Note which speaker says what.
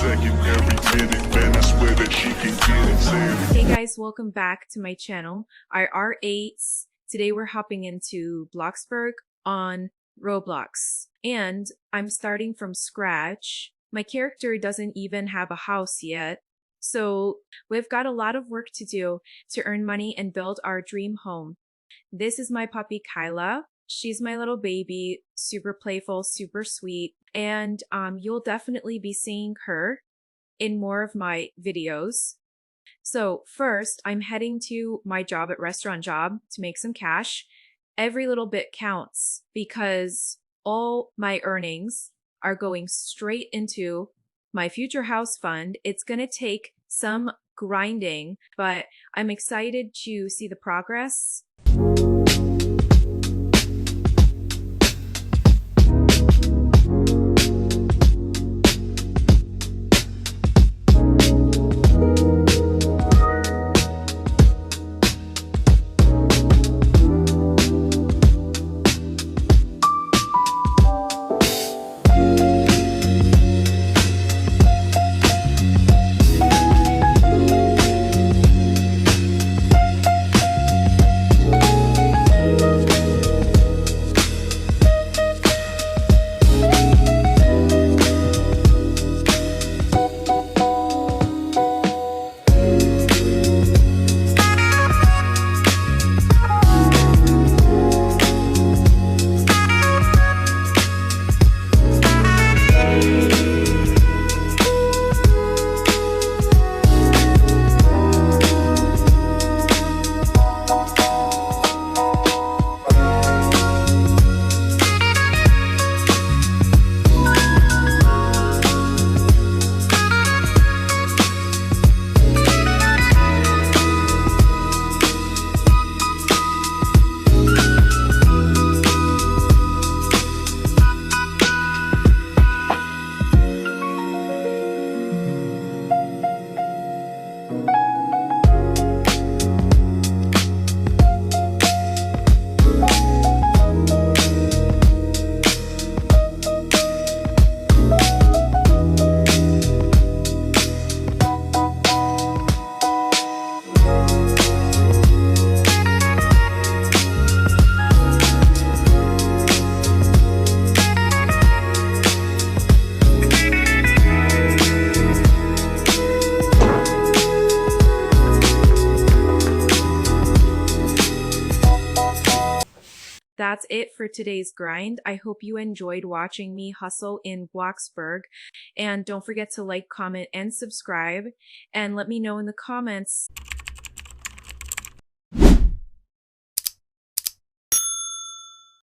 Speaker 1: second, every minute, man, I swear that she can get it.
Speaker 2: Hey guys, welcome back to my channel. I R8s. Today we're hopping into Bloxburg on Roblox. And I'm starting from scratch. My character doesn't even have a house yet. So we've got a lot of work to do to earn money and build our dream home. This is my puppy Kyla. She's my little baby, super playful, super sweet, and you'll definitely be seeing her in more of my videos. So first, I'm heading to my job at Restaurant Job to make some cash. Every little bit counts because all my earnings are going straight into my future house fund. It's going to take some grinding, but I'm excited to see the progress. That's it for today's grind. I hope you enjoyed watching me hustle in Bloxburg. And don't forget to like, comment, and subscribe. And let me know in the comments